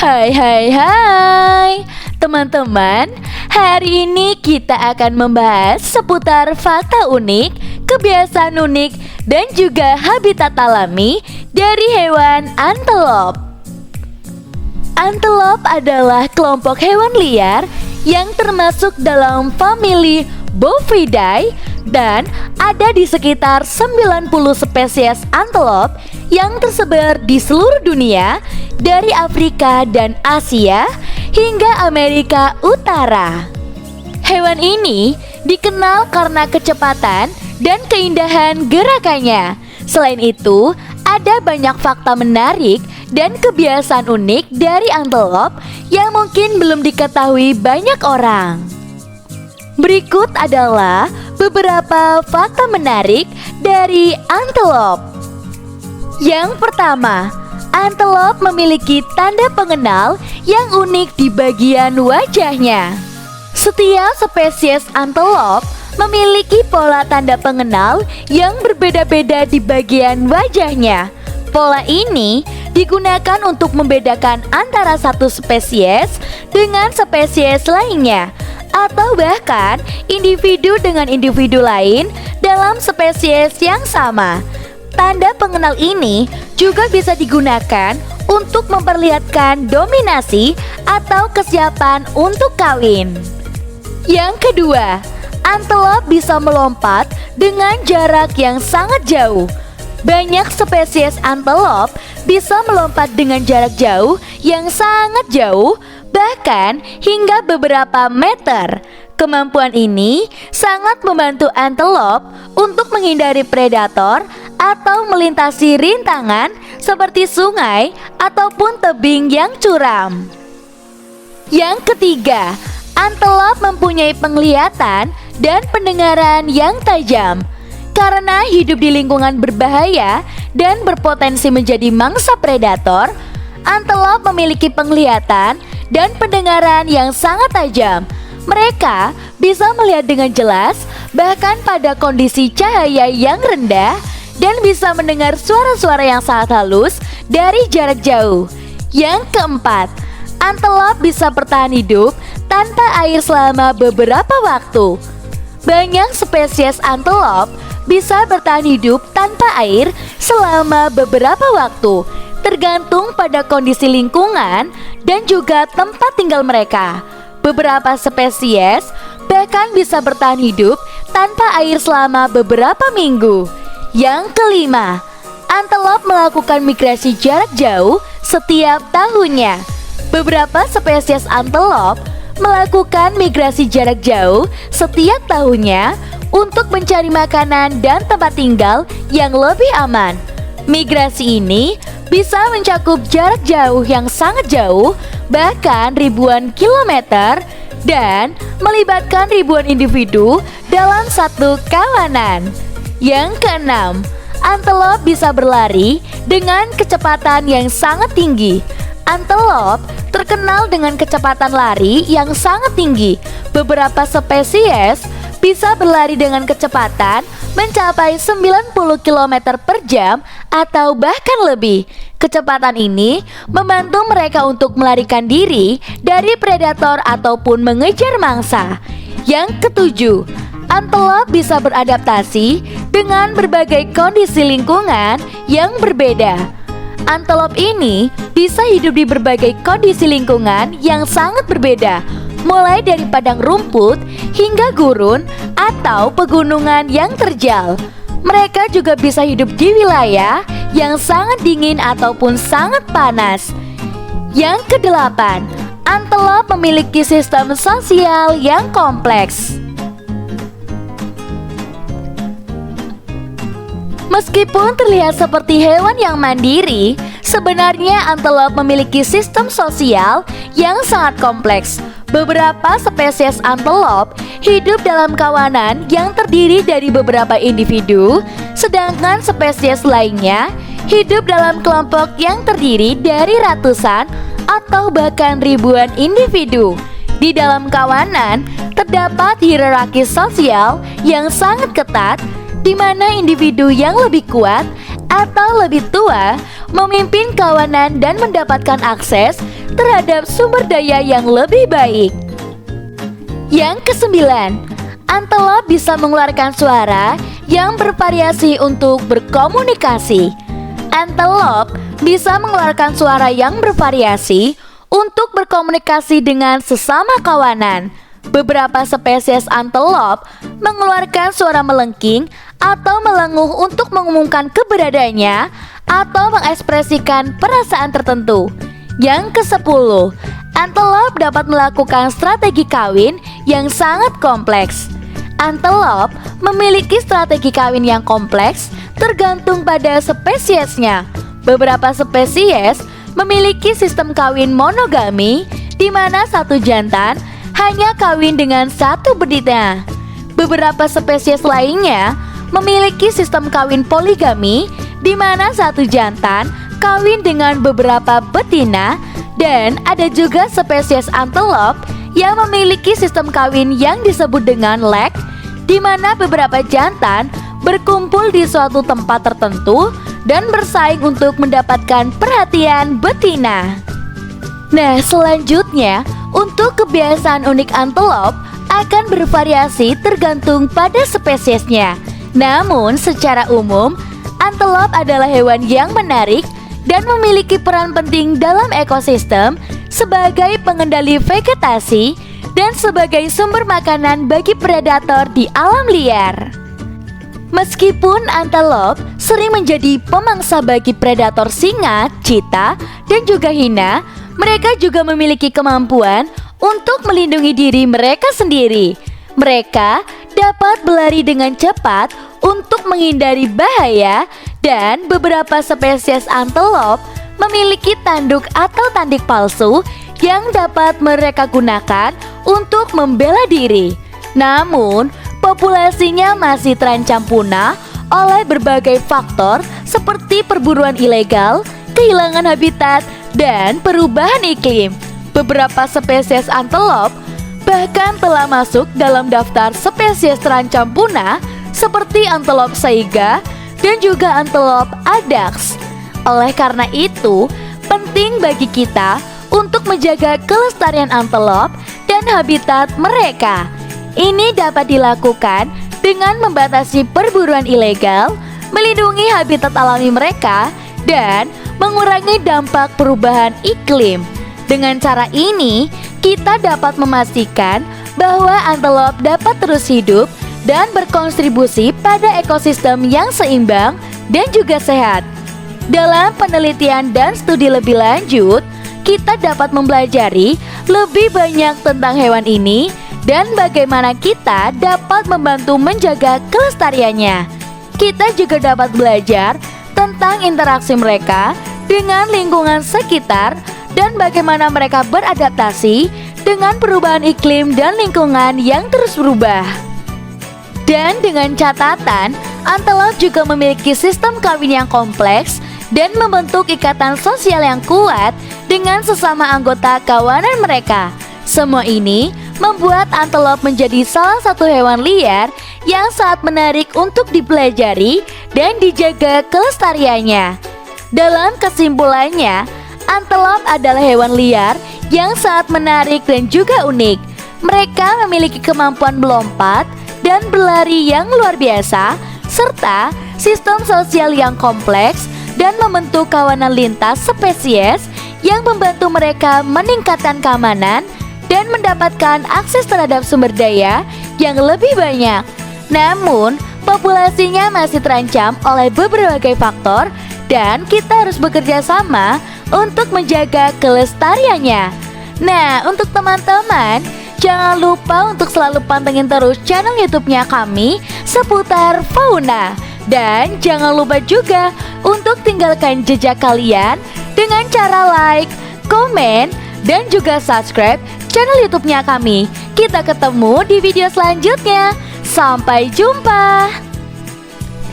Hai teman-teman, hari ini kita akan membahas seputar fakta unik, kebiasaan unik, dan juga habitat alami dari hewan antelop. Antelop adalah kelompok hewan liar yang termasuk dalam famili Bovidae dan ada di sekitar 90 spesies antelop yang tersebar di seluruh dunia dari Afrika dan Asia hingga Amerika Utara. Hewan ini dikenal karena kecepatan dan keindahan gerakannya. Selain itu, ada banyak fakta menarik dan kebiasaan unik dari antelop yang mungkin belum diketahui banyak orang. Berikut adalah beberapa fakta menarik dari antelop. Yang pertama, antelop memiliki tanda pengenal yang unik di bagian wajahnya. Setiap spesies antelop memiliki pola tanda pengenal yang berbeda-beda di bagian wajahnya. Pola ini digunakan untuk membedakan antara satu spesies dengan spesies lainnya, atau bahkan individu dengan individu lain dalam spesies yang sama. Tanda pengenal ini juga bisa digunakan untuk memperlihatkan dominasi atau kesiapan untuk kawin. Yang kedua, antelop bisa melompat dengan jarak yang sangat jauh. Banyak spesies antelop bisa melompat dengan jarak jauh yang sangat jauh, bahkan hingga beberapa meter. Kemampuan ini sangat membantu antelop untuk menghindari predator atau melintasi rintangan seperti sungai ataupun tebing yang curam. Yang ketiga, antelop mempunyai penglihatan dan pendengaran yang tajam. Karena hidup di lingkungan berbahaya dan berpotensi menjadi mangsa predator, antelop memiliki penglihatan dan pendengaran yang sangat tajam. Mereka bisa melihat dengan jelas bahkan pada kondisi cahaya yang rendah dan bisa mendengar suara-suara yang sangat halus dari jarak jauh. Yang keempat, antelop bisa bertahan hidup tanpa air selama beberapa waktu. Banyak spesies antelop bisa bertahan hidup tanpa air selama beberapa waktu, tergantung pada kondisi lingkungan dan juga tempat tinggal mereka. Beberapa spesies bahkan bisa bertahan hidup tanpa air selama beberapa minggu. Yang kelima, antelop melakukan migrasi jarak jauh setiap tahunnya. Beberapa spesies antelop melakukan migrasi jarak jauh setiap tahunnya untuk mencari makanan dan tempat tinggal yang lebih aman. Migrasi ini bisa mencakup jarak jauh yang sangat jauh, bahkan ribuan kilometer, dan melibatkan ribuan individu dalam satu kawanan. Yang keenam, antelop bisa berlari dengan kecepatan yang sangat tinggi. Antelop terkenal dengan kecepatan lari yang sangat tinggi. Beberapa spesies bisa berlari dengan kecepatan mencapai 90 km per jam atau bahkan lebih. Kecepatan ini membantu mereka untuk melarikan diri dari predator ataupun mengejar mangsa. Yang ketujuh, antelop bisa beradaptasi dengan berbagai kondisi lingkungan yang berbeda. Antelop ini bisa hidup di berbagai kondisi lingkungan yang sangat berbeda, mulai dari padang rumput hingga gurun atau pegunungan yang terjal. Mereka juga bisa hidup di wilayah yang sangat dingin ataupun sangat panas. Yang kedelapan, antelop memiliki sistem sosial yang kompleks. Meskipun terlihat seperti hewan yang mandiri, sebenarnya antelop memiliki sistem sosial yang sangat kompleks. Beberapa spesies antelop hidup dalam kawanan yang terdiri dari beberapa individu, sedangkan spesies lainnya hidup dalam kelompok yang terdiri dari ratusan atau bahkan ribuan individu. Di dalam kawanan terdapat hierarki sosial yang sangat ketat, di mana individu yang lebih kuat atau lebih tua memimpin kawanan dan mendapatkan akses terhadap sumber daya yang lebih baik. Yang kesembilan, antelop bisa mengeluarkan suara yang bervariasi untuk berkomunikasi. Antelop bisa mengeluarkan suara yang bervariasi untuk berkomunikasi dengan sesama kawanan. Beberapa spesies antelop mengeluarkan suara melengking atau melenguh untuk mengumumkan keberadaannya atau mengekspresikan perasaan tertentu. Yang ke-10, antelop dapat melakukan strategi kawin yang sangat kompleks. Antelop memiliki strategi kawin yang kompleks tergantung pada spesiesnya. Beberapa spesies memiliki sistem kawin monogami di mana satu jantan hanya kawin dengan satu betina. Beberapa spesies lainnya memiliki sistem kawin poligami di mana satu jantan kawin dengan beberapa betina, dan ada juga spesies antelop yang memiliki sistem kawin yang disebut dengan lek, di mana beberapa jantan berkumpul di suatu tempat tertentu dan bersaing untuk mendapatkan perhatian betina. Nah, selanjutnya, untuk kebiasaan unik antelop akan bervariasi tergantung pada spesiesnya. Namun, secara umum, antelop adalah hewan yang menarik dan memiliki peran penting dalam ekosistem sebagai pengendali vegetasi dan sebagai sumber makanan bagi predator di alam liar. Meskipun antelop sering menjadi pemangsa bagi predator singa, cheetah, dan juga hina, mereka juga memiliki kemampuan untuk melindungi diri mereka sendiri. Mereka dapat berlari dengan cepat untuk menghindari bahaya, dan beberapa spesies antelop memiliki tanduk atau tandik palsu yang dapat mereka gunakan untuk membela diri. Namun, populasinya masih terancam punah oleh berbagai faktor seperti perburuan ilegal, kehilangan habitat, dan perubahan iklim. Beberapa spesies antelop bahkan telah masuk dalam daftar spesies terancam punah seperti antelop saiga dan juga antelop addax. Oleh karena itu, penting bagi kita untuk menjaga kelestarian antelop dan habitat mereka. Ini dapat dilakukan dengan membatasi perburuan ilegal, melindungi habitat alami mereka, dan mengurangi dampak perubahan iklim. Dengan cara ini, kita dapat memastikan bahwa antelop dapat terus hidup dan berkontribusi pada ekosistem yang seimbang dan juga sehat. Dalam penelitian dan studi lebih lanjut, kita dapat mempelajari lebih banyak tentang hewan ini dan bagaimana kita dapat membantu menjaga kelestariannya. Kita juga dapat belajar tentang interaksi mereka dengan lingkungan sekitar dan bagaimana mereka beradaptasi dengan perubahan iklim dan lingkungan yang terus berubah. Dan dengan catatan, antelop juga memiliki sistem kawin yang kompleks dan membentuk ikatan sosial yang kuat dengan sesama anggota kawanan mereka. Semua ini membuat antelop menjadi salah satu hewan liar yang sangat menarik untuk dipelajari dan dijaga kelestariannya. Dalam kesimpulannya, antelop adalah hewan liar yang sangat menarik dan juga unik. Mereka memiliki kemampuan melompat dan berlari yang luar biasa, serta sistem sosial yang kompleks dan membentuk kawanan lintas spesies yang membantu mereka meningkatkan keamanan dan mendapatkan akses terhadap sumber daya yang lebih banyak. Namun, populasinya masih terancam oleh berbagai faktor dan kita harus bekerja sama untuk menjaga kelestariannya. Nah, untuk teman-teman, jangan lupa untuk selalu pantengin terus channel YouTube-nya kami seputar fauna. Dan jangan lupa juga untuk tinggalkan jejak kalian dengan cara like, komen, dan juga subscribe channel YouTube-nya kami. Kita ketemu di video selanjutnya. Sampai jumpa.